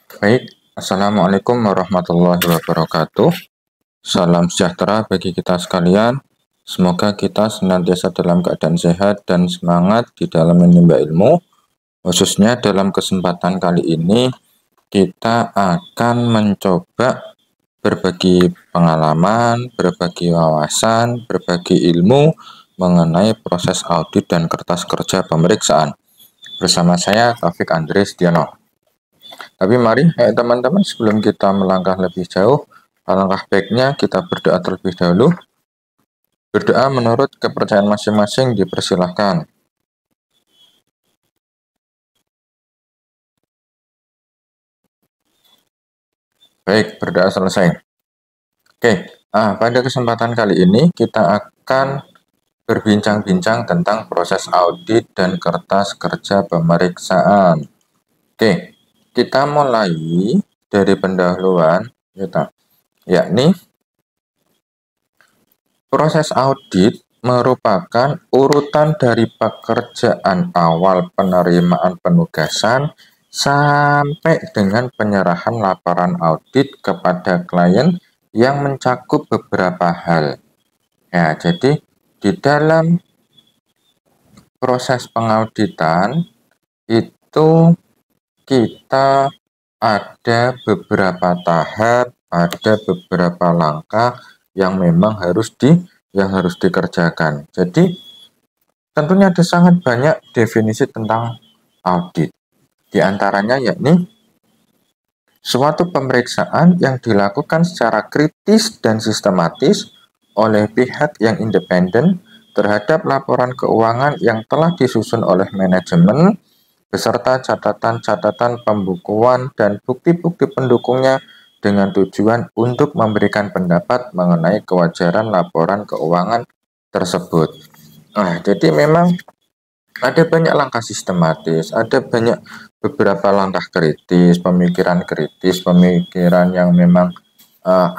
Baik, Assalamualaikum warahmatullahi wabarakatuh. Salam sejahtera bagi kita sekalian. Semoga kita senantiasa dalam keadaan sehat dan semangat di dalam menimba ilmu. Khususnya dalam kesempatan kali ini, kita akan mencoba berbagi pengalaman, berbagi wawasan, berbagi ilmu mengenai proses audit dan kertas kerja pemeriksaan. Bersama saya, Taufik Andri Stiono. Tapi mari, teman-teman, sebelum kita melangkah lebih jauh, alangkah baiknya kita berdoa terlebih dahulu. Berdoa menurut kepercayaan masing-masing dipersilahkan. Baik, berdoa selesai. Oke, pada kesempatan kali ini kita akan berbincang-bincang tentang proses audit dan kertas kerja pemeriksaan. Oke, kita mulai dari pendahuluan, yakni proses audit merupakan urutan dari pekerjaan awal penerimaan penugasan sampai dengan penyerahan laporan audit kepada klien yang mencakup beberapa hal. Ya, jadi di dalam proses pengauditan itu kita ada beberapa tahap, ada beberapa langkah yang memang harus dikerjakan. Jadi tentunya ada sangat banyak definisi tentang audit. Di antaranya yakni suatu pemeriksaan yang dilakukan secara kritis dan sistematis oleh pihak yang independen terhadap laporan keuangan yang telah disusun oleh manajemen beserta catatan-catatan pembukuan dan bukti-bukti pendukungnya dengan tujuan untuk memberikan pendapat mengenai kewajaran laporan keuangan tersebut. Nah, jadi memang ada banyak langkah sistematis, ada banyak beberapa langkah kritis, pemikiran yang memang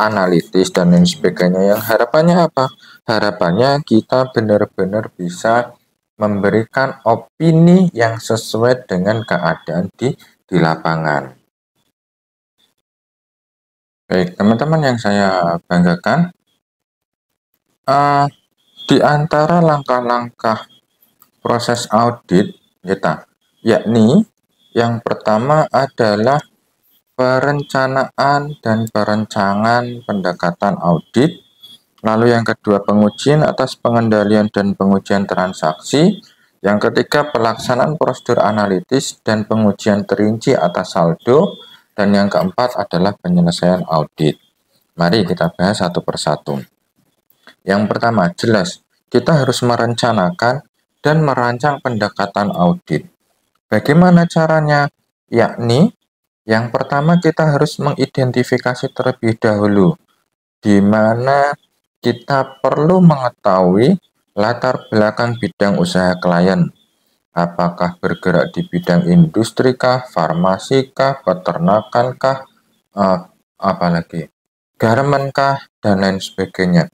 analitis dan lain sebagainya. Yang harapannya apa? Harapannya kita benar-benar bisa memberikan opini yang sesuai dengan keadaan di lapangan. Baik, teman-teman yang saya banggakan, di antara langkah-langkah proses audit yakni yang pertama adalah perencanaan dan perencangan pendekatan audit. Lalu yang kedua, pengujian atas pengendalian dan pengujian transaksi. Yang ketiga, pelaksanaan prosedur analitis dan pengujian terinci atas saldo. Dan yang keempat adalah penyelesaian audit. Mari kita bahas satu persatu. Yang pertama, jelas kita harus merencanakan dan merancang pendekatan audit. Bagaimana caranya? Yakni yang pertama kita harus mengidentifikasi terlebih dahulu di mana kita perlu mengetahui latar belakang bidang usaha klien. Apakah bergerak di bidang industri kah, farmasi kah, peternakan kah, apalagi garmen kah, dan lain sebagainya.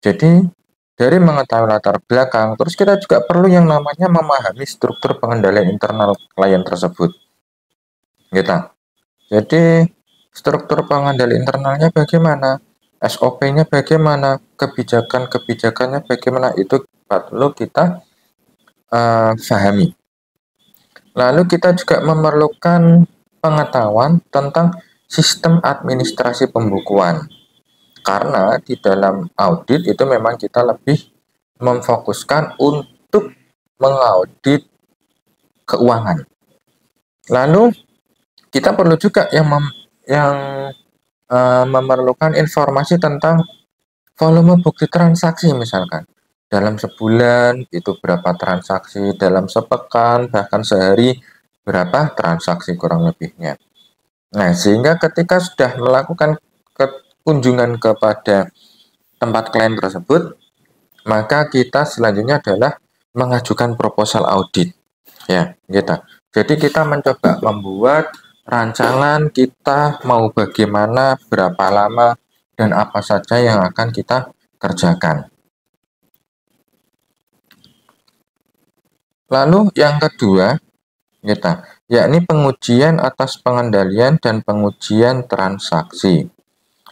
Jadi dari mengetahui latar belakang, terus kita juga perlu yang namanya memahami struktur pengendalian internal klien tersebut. Gitu. Jadi struktur pengendalian internalnya bagaimana? SOP-nya bagaimana, kebijakan-kebijakannya bagaimana, itu perlu kita pahami. Lalu kita juga memerlukan pengetahuan tentang sistem administrasi pembukuan. Karena di dalam audit itu memang kita lebih memfokuskan untuk mengaudit keuangan. Lalu kita perlu juga yang memerlukan informasi tentang volume bukti transaksi misalkan. Dalam sebulan itu berapa transaksi, dalam sepekan, bahkan sehari berapa transaksi kurang lebihnya. Nah, sehingga ketika sudah melakukan kunjungan kepada tempat klien tersebut, maka kita selanjutnya adalah mengajukan proposal audit. Ya, gitu. Jadi kita mencoba membuat rancangan kita mau bagaimana, berapa lama, dan apa saja yang akan kita kerjakan. Lalu yang kedua, yakni pengujian atas pengendalian dan pengujian transaksi.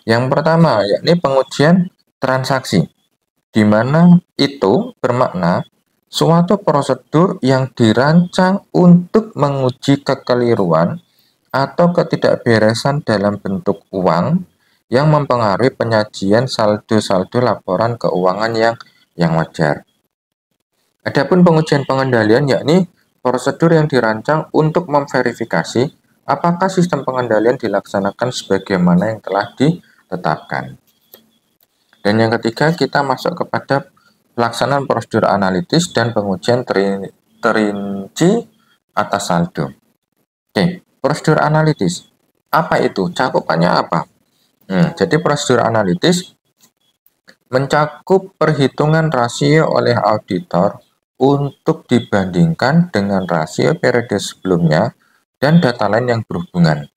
Yang pertama, yakni pengujian transaksi, di mana itu bermakna suatu prosedur yang dirancang untuk menguji kekeliruan atau ketidakberesan dalam bentuk uang yang mempengaruhi penyajian saldo-saldo laporan keuangan yang wajar. Adapun pengujian pengendalian yakni prosedur yang dirancang untuk memverifikasi apakah sistem pengendalian dilaksanakan sebagaimana yang telah ditetapkan. Dan yang ketiga, kita masuk kepada pelaksanaan prosedur analitis dan pengujian terinci atas saldo. Oke, prosedur analitis. Apa itu? Cakupannya apa? Jadi prosedur analitis mencakup perhitungan rasio oleh auditor untuk dibandingkan dengan rasio periode sebelumnya dan data lain yang berhubungan.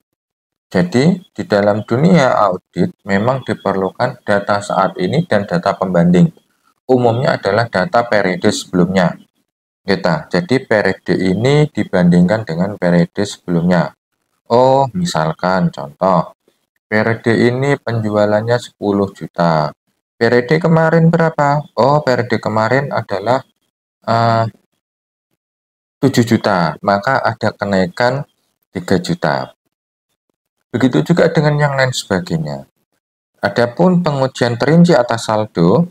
Jadi, di dalam dunia audit memang diperlukan data saat ini dan data pembanding. Umumnya adalah data periode sebelumnya. Jadi periode ini dibandingkan dengan periode sebelumnya. Oh, misalkan contoh, periode ini penjualannya 10 juta. Periode kemarin berapa? Oh, periode kemarin adalah 7 juta, maka ada kenaikan 3 juta. Begitu juga dengan yang lain sebagainya. Adapun pengujian terinci atas saldo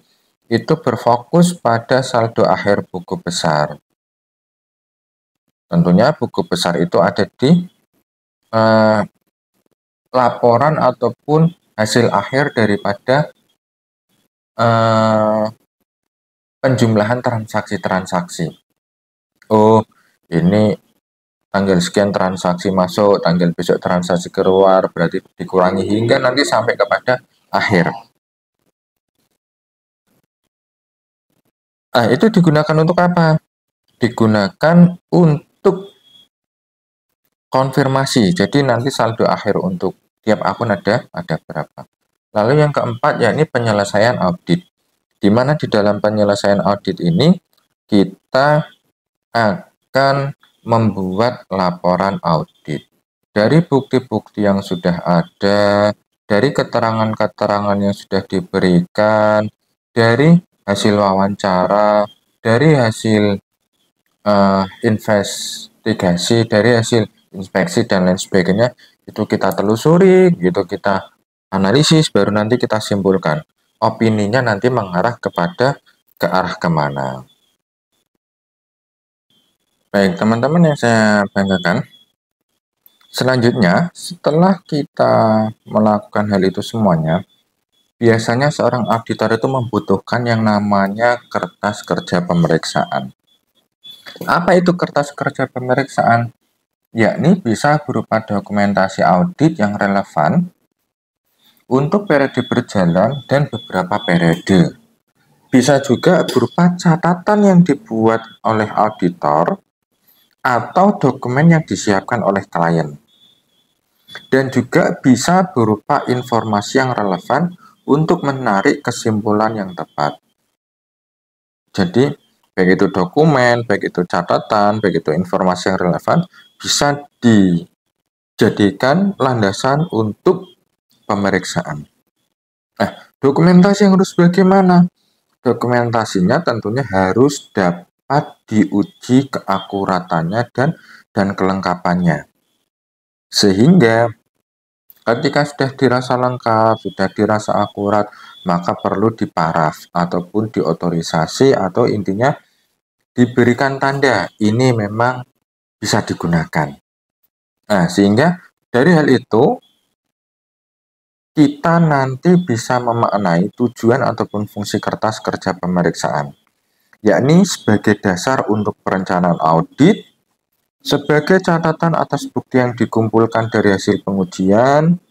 itu berfokus pada saldo akhir buku besar. Tentunya buku besar itu ada di laporan ataupun hasil akhir daripada penjumlahan transaksi-transaksi. Oh, ini tanggal sekian transaksi masuk, tanggal besok transaksi keluar, berarti dikurangi hingga nanti sampai kepada akhir. Nah, itu digunakan untuk apa? Digunakan untuk konfirmasi. Jadi nanti saldo akhir untuk tiap akun ada berapa. Lalu yang keempat yakni penyelesaian audit. Di mana di dalam penyelesaian audit ini kita akan membuat laporan audit. Dari bukti-bukti yang sudah ada, dari keterangan-keterangan yang sudah diberikan, dari hasil wawancara, dari hasil investigasi, dari hasil inspeksi dan lain sebagainya, itu kita telusuri, gitu kita analisis, baru nanti kita simpulkan. Opininya nanti mengarah kepada ke arah kemana. Baik, teman-teman yang saya banggakan, selanjutnya setelah kita melakukan hal itu semuanya, biasanya seorang auditor itu membutuhkan yang namanya kertas kerja pemeriksaan. Apa itu kertas kerja pemeriksaan? Yakni bisa berupa dokumentasi audit yang relevan untuk periode berjalan dan beberapa periode. Bisa juga berupa catatan yang dibuat oleh auditor atau dokumen yang disiapkan oleh klien. Dan juga bisa berupa informasi yang relevan untuk menarik kesimpulan yang tepat. Jadi, baik itu dokumen, baik itu catatan, baik itu informasi yang relevan, bisa dijadikan landasan untuk pemeriksaan. Nah, dokumentasi yang harus bagaimana? Dokumentasinya tentunya harus dapat diuji keakuratannya dan kelengkapannya. Sehingga ketika sudah dirasa lengkap, sudah dirasa akurat, maka perlu diparaf ataupun diotorisasi atau intinya diberikan tanda ini memang bisa digunakan. Nah, sehingga dari hal itu kita nanti bisa memaknai tujuan ataupun fungsi kertas kerja pemeriksaan, yakni sebagai dasar untuk perencanaan audit, sebagai catatan atas bukti yang dikumpulkan dari hasil pengujian,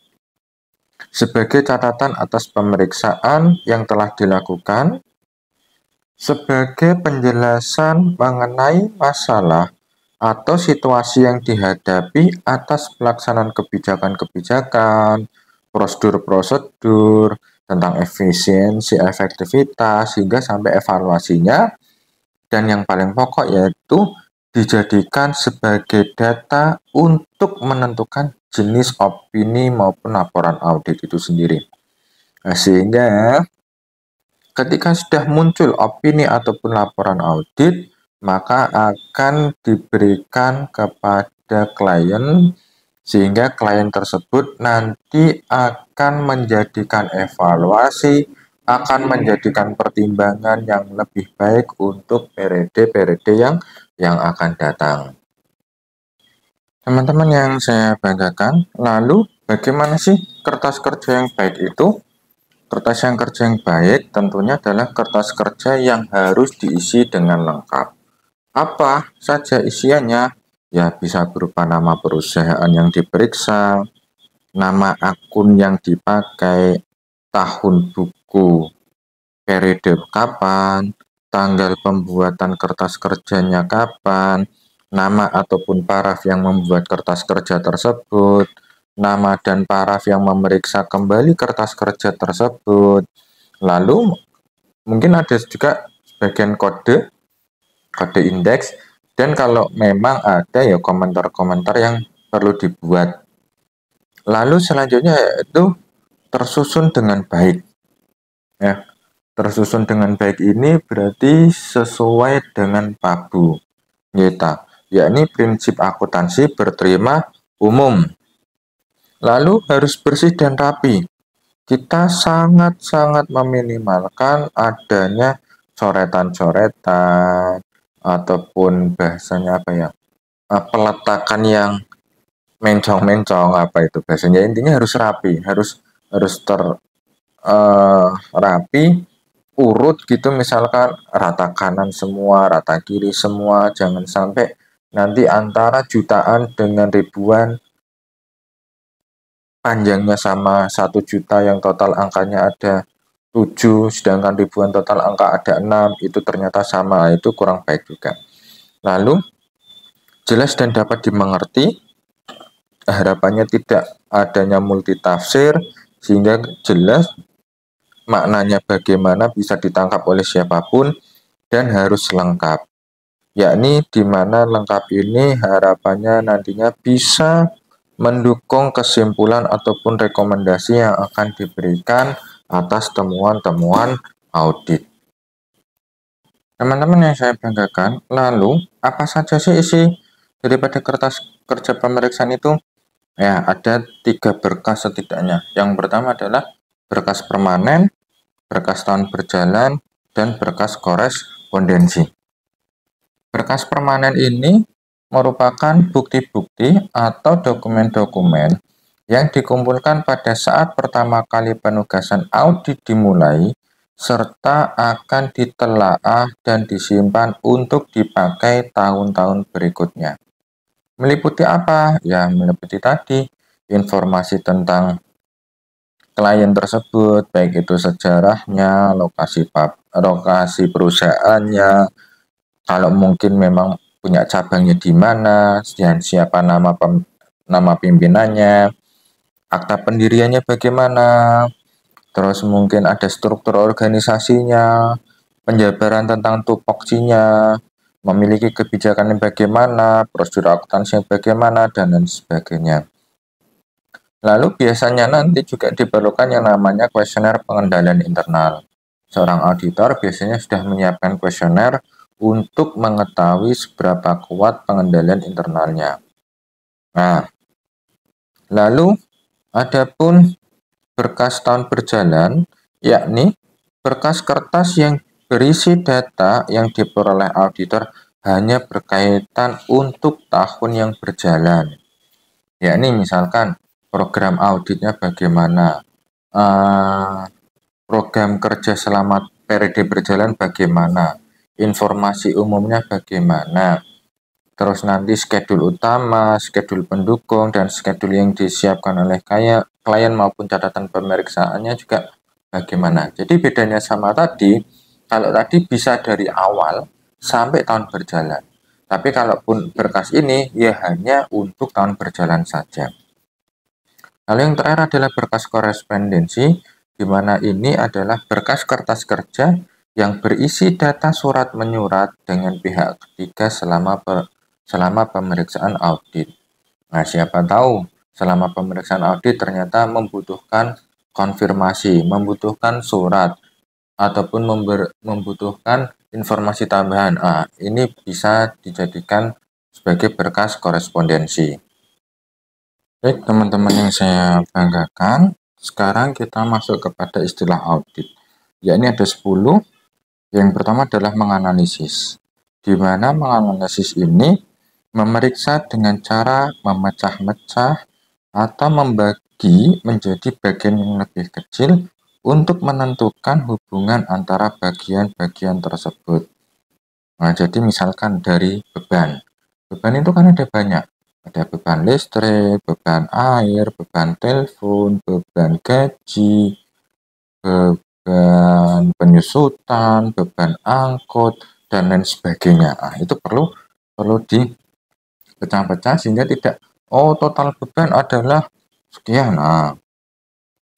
sebagai catatan atas pemeriksaan yang telah dilakukan, sebagai penjelasan mengenai masalah atau situasi yang dihadapi atas pelaksanaan kebijakan-kebijakan, prosedur-prosedur, tentang efisiensi, efektivitas, hingga sampai evaluasinya, dan yang paling pokok yaitu dijadikan sebagai data untuk menentukan jenis opini maupun laporan audit itu sendiri. Nah, sehingga ketika sudah muncul opini ataupun laporan audit, maka akan diberikan kepada klien, sehingga klien tersebut nanti akan menjadikan evaluasi, akan menjadikan pertimbangan yang lebih baik untuk periode-periode yang akan datang. Teman-teman yang saya banggakan, lalu bagaimana sih kertas kerja yang baik itu? Kertas yang kerja yang baik tentunya adalah kertas kerja yang harus diisi dengan lengkap. Apa saja isiannya? Ya, bisa berupa nama perusahaan yang diperiksa, nama akun yang dipakai, tahun buku, periode kapan, tanggal pembuatan kertas kerjanya kapan, nama ataupun paraf yang membuat kertas kerja tersebut, nama dan paraf yang memeriksa kembali kertas kerja tersebut. Lalu mungkin ada juga bagian kode indeks, dan kalau memang ada ya komentar-komentar yang perlu dibuat. Lalu selanjutnya yaitu tersusun dengan baik. Ya, tersusun dengan baik ini berarti sesuai dengan PABU, yakni prinsip akuntansi berterima umum. Lalu harus bersih dan rapi. Kita sangat-sangat meminimalkan adanya coretan-coretan ataupun bahasanya apa ya, peletakan yang mencong-mencong, apa itu bahasanya, intinya harus rapi, harus rapi, urut gitu, misalkan rata kanan semua, rata kiri semua, jangan sampai nanti antara jutaan dengan ribuan panjangnya sama 1 juta yang total angkanya ada 7, sedangkan ribuan total angka ada 6, itu ternyata sama, itu kurang baik juga. Lalu jelas dan dapat dimengerti, harapannya tidak adanya multitafsir, sehingga jelas maknanya bagaimana bisa ditangkap oleh siapapun, dan harus lengkap. Yakni di mana lengkap ini harapannya nantinya bisa mendukung kesimpulan ataupun rekomendasi yang akan diberikan atas temuan-temuan audit. Teman-teman yang saya banggakan, lalu apa saja sih isi daripada kertas kerja pemeriksaan itu? Ya, ada 3 berkas setidaknya. Yang pertama adalah berkas permanen, berkas tahun berjalan, dan berkas korespondensi. Berkas permanen ini merupakan bukti-bukti atau dokumen-dokumen yang dikumpulkan pada saat pertama kali penugasan audit dimulai, serta akan ditelaah dan disimpan untuk dipakai tahun-tahun berikutnya. Meliputi apa? Ya, meliputi tadi informasi tentang klien tersebut, baik itu sejarahnya, lokasi perusahaannya, kalau mungkin memang punya cabangnya di mana, dan siapa nama pimpinannya, akta pendiriannya bagaimana, terus mungkin ada struktur organisasinya, penjabaran tentang tupoksinya, memiliki kebijakan yang bagaimana, prosedur akuntansi yang bagaimana, dan lain sebagainya. Lalu biasanya nanti juga diperlukan yang namanya kuesioner pengendalian internal. Seorang auditor biasanya sudah menyiapkan kuesioner untuk mengetahui seberapa kuat pengendalian internalnya. Nah, lalu adapun berkas tahun berjalan, yakni berkas kertas yang berisi data yang diperoleh auditor hanya berkaitan untuk tahun yang berjalan. Yakni misalkan program auditnya bagaimana, program kerja selama periode berjalan bagaimana, informasi umumnya bagaimana, terus nanti schedule utama, schedule pendukung, dan schedule yang disiapkan oleh klien maupun catatan pemeriksaannya juga bagaimana. Jadi bedanya sama tadi, kalau tadi bisa dari awal sampai tahun berjalan. Tapi kalaupun berkas ini, ya hanya untuk tahun berjalan saja. Lalu yang terakhir adalah berkas korespondensi, di mana ini adalah berkas kertas kerja yang berisi data surat menyurat dengan pihak ketiga selama selama pemeriksaan audit. Nah, siapa tahu selama pemeriksaan audit ternyata membutuhkan konfirmasi, membutuhkan surat, ataupun membutuhkan informasi tambahan. Ini bisa dijadikan sebagai berkas korespondensi. Baik, teman-teman yang saya banggakan, sekarang kita masuk kepada istilah audit. Yakni ada 10. Yang pertama adalah menganalisis. Di mana menganalisis ini memeriksa dengan cara memecah-mecah atau membagi menjadi bagian yang lebih kecil untuk menentukan hubungan antara bagian-bagian tersebut. Nah, jadi misalkan dari beban. Beban itu kan ada banyak. Ada beban listrik, beban air, beban telepon, beban gaji, beban penyusutan, beban angkut, dan lain sebagainya. Itu perlu dipecah-pecah sehingga tidak, total beban adalah sekian.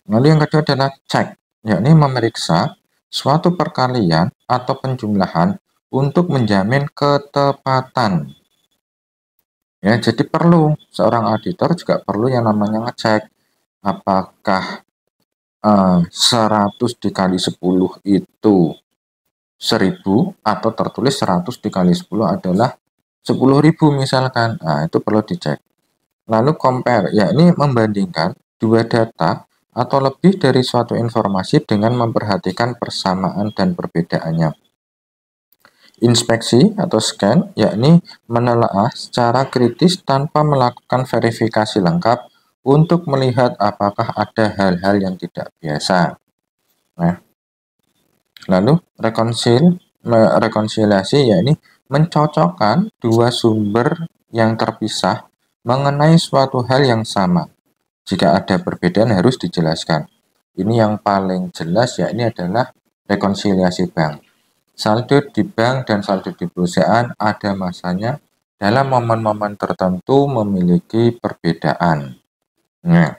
Lalu yang kedua adalah cek, yakni memeriksa suatu perkalian atau penjumlahan untuk menjamin ketepatan. Ya, jadi perlu seorang auditor juga perlu yang namanya ngecek apakah 100 dikali 10 itu 1000 atau tertulis 100 dikali 10 adalah 10.000 misalkan. Itu perlu dicek. Lalu compare, yakni membandingkan dua data atau lebih dari suatu informasi dengan memperhatikan persamaan dan perbedaannya. Inspeksi atau scan, yakni menelaah secara kritis tanpa melakukan verifikasi lengkap untuk melihat apakah ada hal-hal yang tidak biasa. Nah, lalu rekonsiliasi, yakni mencocokkan dua sumber yang terpisah mengenai suatu hal yang sama. Jika ada perbedaan harus dijelaskan. Ini yang paling jelas, yakni adalah rekonsiliasi bank. Saldo di bank dan saldo di perusahaan ada masanya dalam momen-momen tertentu memiliki perbedaan. Nah,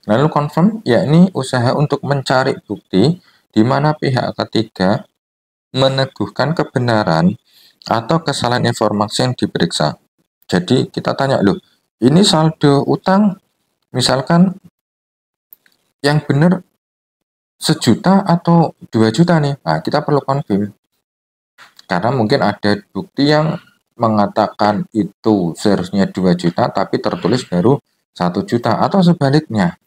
lalu confirm, yakni usaha untuk mencari bukti di mana pihak ketiga meneguhkan kebenaran atau kesalahan informasi yang diperiksa. Jadi kita tanya, loh, ini saldo utang misalkan yang benar 1.000.000 atau 2 juta nih. Kita perlu confirm. Karena mungkin ada bukti yang mengatakan itu seharusnya 2 juta tapi tertulis baru 1 juta atau sebaliknya.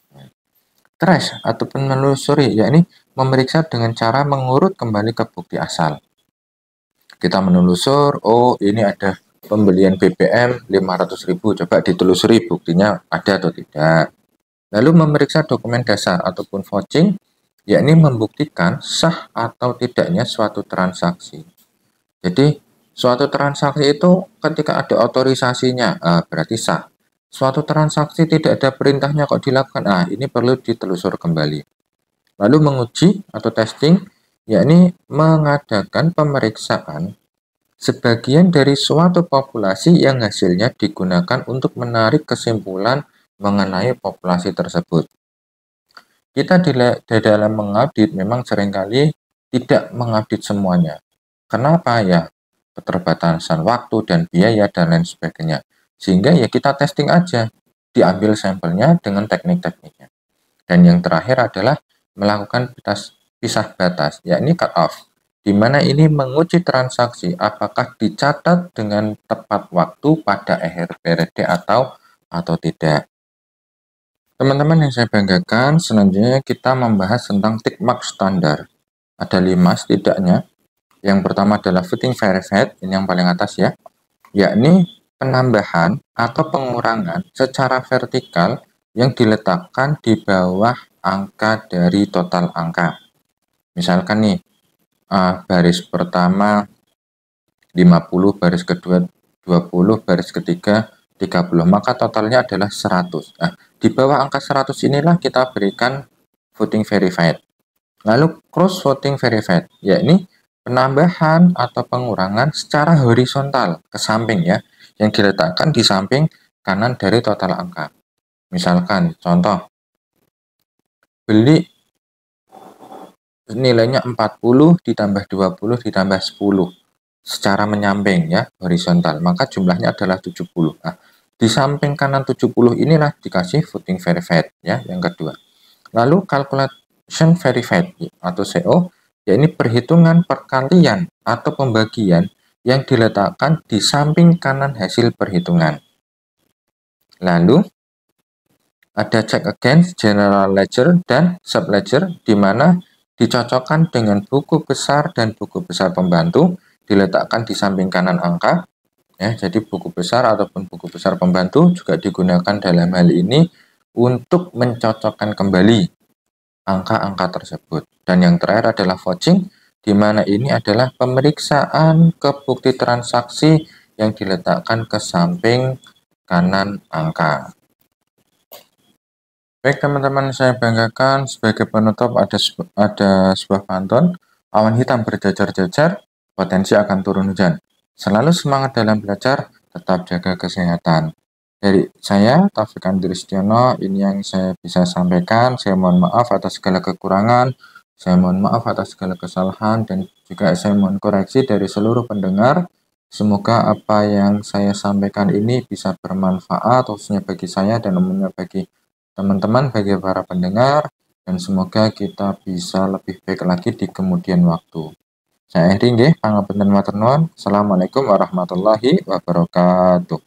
Trace ataupun menelusuri, yakni memeriksa dengan cara mengurut kembali ke bukti asal. Kita menelusur, ini ada pembelian BBM 500.000, coba ditelusuri buktinya ada atau tidak. Lalu memeriksa dokumen dasar ataupun vouching, yakni membuktikan sah atau tidaknya suatu transaksi. Jadi, suatu transaksi itu ketika ada otorisasinya, berarti sah. Suatu transaksi tidak ada perintahnya kok dilakukan, ini perlu ditelusur kembali. Lalu menguji atau testing, yakni mengadakan pemeriksaan sebagian dari suatu populasi yang hasilnya digunakan untuk menarik kesimpulan mengenai populasi tersebut. Kita di dalam mengaudit memang seringkali tidak mengaudit semuanya. Kenapa ya? Keterbatasan waktu dan biaya dan lain sebagainya. Sehingga ya kita testing aja, diambil sampelnya dengan teknik-tekniknya. Dan yang terakhir adalah melakukan pisah batas, yakni cut off, di mana ini menguji transaksi apakah dicatat dengan tepat waktu pada akhir periode atau tidak. Teman-teman yang saya banggakan, selanjutnya kita membahas tentang tick mark standar. Ada 5 setidaknya. Yang pertama adalah footing verified, ini yang paling atas ya, yakni penambahan atau pengurangan secara vertikal yang diletakkan di bawah angka dari total angka. Misalkan nih, baris pertama 50, baris kedua 20, baris ketiga 30, maka totalnya adalah 100. Di bawah angka 100 inilah kita berikan voting verified. Lalu cross voting verified, yakni penambahan atau pengurangan secara horizontal ke samping ya, yang diletakkan di samping kanan dari total angka. Misalkan contoh, beli nilainya 40 ditambah 20 ditambah 10 secara menyamping ya, horizontal, maka jumlahnya adalah 70. Nah, di samping kanan 70 inilah dikasih footing verified ya, yang kedua. Lalu calculation verified atau CO, yaitu perhitungan perkalian atau pembagian yang diletakkan di samping kanan hasil perhitungan. Lalu ada check against general ledger dan sub ledger, di mana dicocokkan dengan buku besar dan buku besar pembantu, diletakkan di samping kanan angka. Ya, jadi buku besar ataupun buku besar pembantu juga digunakan dalam hal ini untuk mencocokkan kembali angka-angka tersebut. Dan yang terakhir adalah vouching, di mana ini adalah pemeriksaan ke bukti transaksi yang diletakkan ke samping kanan angka. Baik teman-teman, saya banggakan sebagai penutup ada sebuah pantun, awan hitam berjajar-jajar, potensi akan turun hujan. Selalu semangat dalam belajar, tetap jaga kesehatan. Dari saya, Taufik Andristiono, ini yang saya bisa sampaikan. Saya mohon maaf atas segala kekurangan, saya mohon maaf atas segala kesalahan, dan juga saya mohon koreksi dari seluruh pendengar. Semoga apa yang saya sampaikan ini bisa bermanfaat, khususnya bagi saya dan umumnya bagi teman-teman, bagi para pendengar, dan semoga kita bisa lebih baik lagi di kemudian waktu. Saya Edi nggih, pangapunten matur nuwun. Assalamualaikum warahmatullahi wabarakatuh.